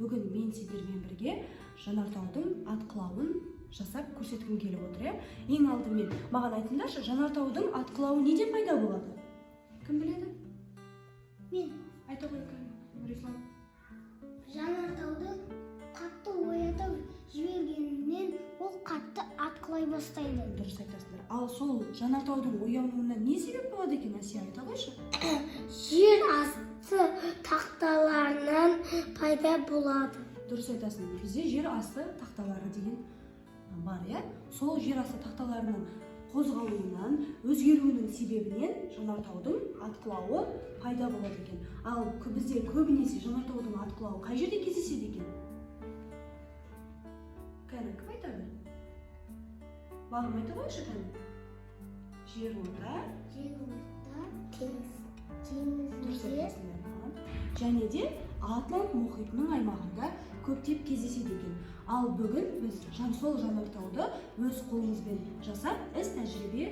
бүгін мен сіздермен бірге Жанартаудың атқылауын жасап көрсеткім келіп отыр. Ең алдымен маған айтыңдаршы, Жанартаудың атқылауы неден пайда болады? Кім біледі? Мен. Айта қойып, Рислам. Жанартауды қатты оятып жібергеннен ол қатты атқылай бастайды. Дұрыс айтасыздар. Ал сол Жанартаудың оянуына не себеп болады екен, Асия, айта қойшы? Жер асты тақталарынан пайда болады. Дұрыс айтасың. Бізде жер асты тақталары деген бар, Сол жер асты тақталарының қозғалуынан, өзгеруінің себебінен Жанартаудың атқылауы пайда болады екен. Ал бізде көбінесе Жанартаудың атқылауы қай жерде кездеседі екен? Кәні, кім айтады? Бағым айта қойшы, кәні? Жер орта, теңізде, және де Атлант мұхитының аймағында көптеп кездеседі екен. Ал бүгін біз сол Жанартауды өз қолымызбен жасап, іс тәжірибе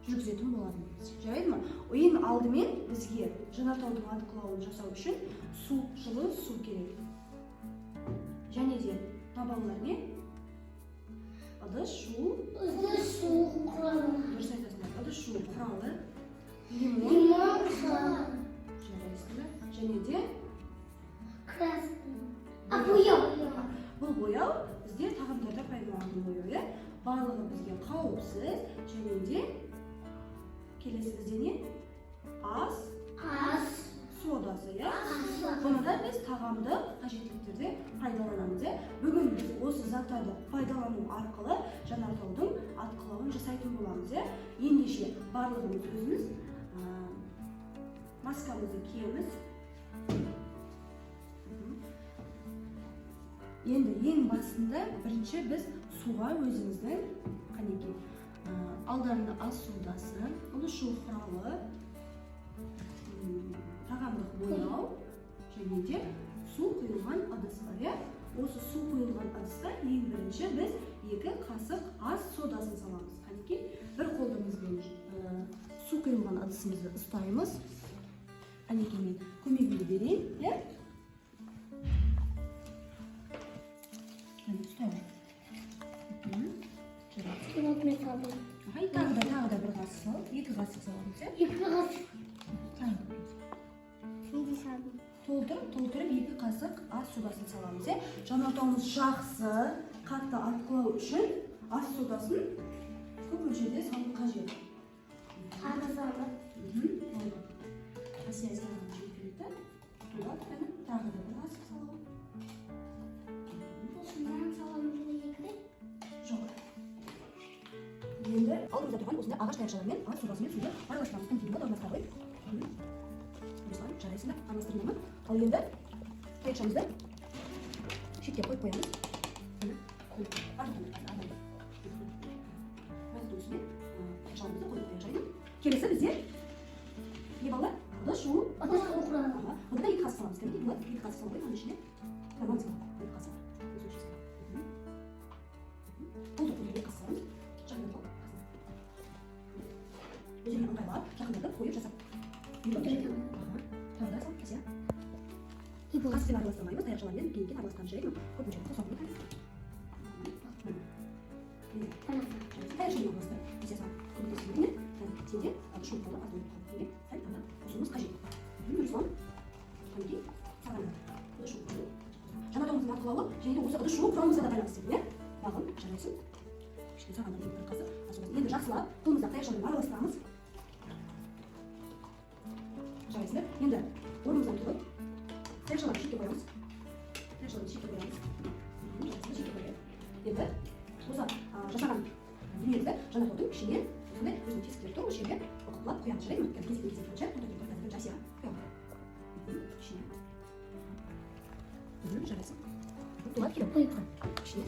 жүргізетін боламыз. Жарайды ма? Ең алдымен бізге Жанартаудың атқылауын жасау үшін жылы су керек. Және де балалар не? Ыдыс, шу құралы. Дұрыс айтасыңдар. Ыдыс, шу құралы, Лимон құралы. Және де бояу. Бұл бояу бізде тағамдарда пайдаланатын бояу, барлығы бізге қауіпсіз, және де келесі бізде не? Ас содасы, Бұны да біз тағамды қажеттіліктерде пайдаланамыз. Бүгін біз осы заттарды пайдалану арқылы Жанартаудың атқылауын жасайтын боламыз. Ендеше барлығымыз өзіміз маскамызды киеміз. Енді ең басында бірінші біз суға өзіміздің қанеке алдарында ас содасы, ұлы шу құралы, тағамдық бояу және де су құйылған ыдыс бар. Осы су құйылған ыдысқа ең бірінші біз 2 қасық ас содасын саламыз. Қанеке бір қолымызбен су құйылған ыдысымызды ұстаймыз. Қанеке мен көмегімді берейін. Тағы да бір қасық салып, 2 қасық саламыз. 2 қасық. Толтырып 2 қасық ас содасын саламыз. Жанартауымыз жақсы, қатты атқылау үшін ас содасын көп мөлшерде салу қажет. Тағы салып. Асия салған жеткілікті. Тағы да бір қасық салу. Осындан саламыз екіде? Жоқ. Енді алдымызда тұрған осындай ағаш таяқшалармен ас содасымен суды араластырамыз. Континуға орналастыра қойып. Осылай жарайсың да араластырдым. Ал енді таяқшамызды шетке қойып қоямыз. Келесі бізде не балдар? Ыдыс, шу құралы. Бұны да 2 қасық саламыз. Бұны 2 қасық салып қойып, ішіне нормально саламыз. 2 қасық. Бұл 2 қасық саламыз. Өзіне ыңғайлап, жақындатып қойып жасап. Тағы да сал, Асия. Қасықпен араластырмаймыз, таяқшалармен үлкен араластырған жайын көп мөлшерде қосамыз. Таяқшамен араластырып, Асия сал. Көмектесіп сенде шу құралы аз болып қалды. Сәл ғана қосуымыз қажет. Руслан, қанеке, саған ыдыс шу құралы. Жанартауымыздың атқылауы және де осы ыдыс шу құрамымызға да байланысты. Бағым, жарайсың. Кішкене саған да 1 қасық ас содасын. Енді жақсылап қолымызда таяқшамен араластырамыз. Жарайсыңдар. Енді орнымыздан тұрып, таяқшаларды шетке қоямыз. Енді осы жасаған дүниемізді Жанартаудың ішіне осындай өзінің тесіктері тұр, осы жерге оқыплап қоямыз. Жарайды ма? Кезек қойып Асия қоямыз. Ішіне. Жарайсың. Толап келіп қойып. Ішіне.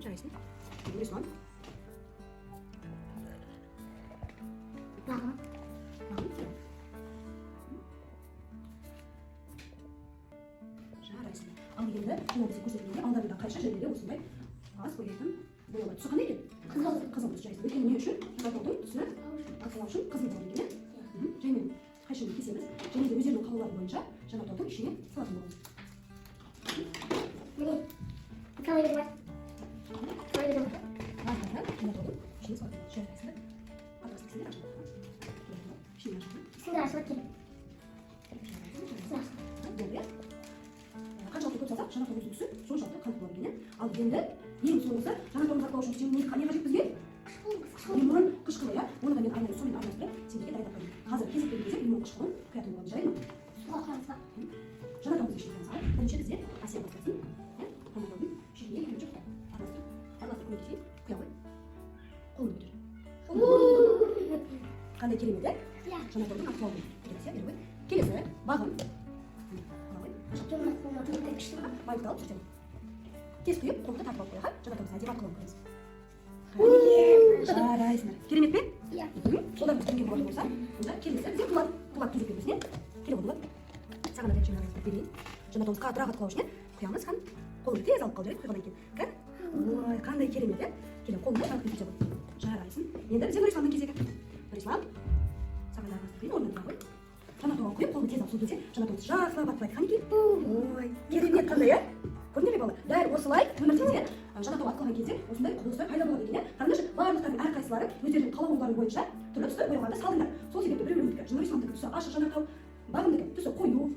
Жарайсың. Руслан. Бағым. Жарайсың. Ал енді жаңа бізде көрсетілгендей алдарында қайша жерлерде осындай ас қоятын бояулар. Түсі қандай екен? Қызыл түс жарайсың. Өйткені не үшін? Жанартаудың түсі атқылау үшін қызыл болу екен. Және қайшыны кесеміз және де өздерінің қалаулары бойынша жанартаудың ішіне салатын боламыз. Міне. Қалай беріп. Қалай беріп. жанартаудың ішіне салатын боламыз. Жарайсыңдар. Атырасың сендер ашып. Ішіне ашып. Сендер ашып өткен. Болды. Қаншалықты көп салсақ жанартаудың түсі соншалықты қанық болады екен. Ал енді ең соңғысы жанартауды сақтау үшін не қажет бізге? Лимон қышқылы, иә. Оны да мен арнайы сумен араластырып сендерге дайындап қойдым. Қазір кезек берген кезде лимон қышқылын құятын боламыз, жарай ма? Суға қоямыз ба? Жанартаудың ішіне салып, бірінші бізде Асия бастасын. Жанартаудың ішіне бірінші араластырып көмектесейін, құя ғой. Қолын көтер. Қандай керемет, иә? Иә. Жанартаудың ахуалы. Келесі бағым. Байықты алып жүрсем. Тез құйып, қолды тартып алып қояға, жанартаудың әдеп арқылы қоямыз. Жарайсыңдар. Керемет пе? Иә. Содан біз түнген болатын болса, онда келесі бізде пулат түзеп бермесіне керек болады. Саған да тәпшін арасында берейін. Жанартауымыз қаттырақ атқылау үшін құямыз қан. Қолды тез алып қалдырайық құйғаннан кейін. Қан? Ой, қандай керемет, иә? Келе қолына жарық төсеп қой. Жарайсың. Енді бізде Нұрисламның кезегі. Нұрислам, саған да арасында берейін, орнына қой. Жанартауға құйып, қолды тез алып сол кезде жанартауымыз жақсылап атқылайды. Қанекей? Ой, керемет қандай, иә? Көрдіңдер ме бала? Дәл осылай өмірде жанартау атқылаған кезде осындай құбылыстар пайда болады екен, иә? Қараңдаршы, барлықтарының әрқайсылары өздерінің қалаулары бойынша түрлі түсті бояғанды салдыңдар. Сол себепті біреулеріңдікі Нұрисламдікі түсі ашық жанартау, бағымдікі түсі қою,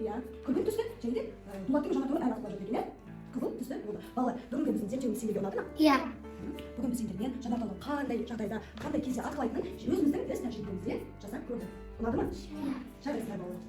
иә, күлгін түсті, және де Дулаттың жанартауы әр арқылы жүрген, иә? Қызыл түсті болды. Балалар, бүгінгі біздің зерттеуіміз сендерге ұнады ма? Иә. Бүгін біз сендермен жанартаудың қандай жағдайда, қандай кезде атқылайтынын өзіміздің іс тәжірибемізде жасап көрдік. Ұнады ма? Иә. Жарайсыздар балалар.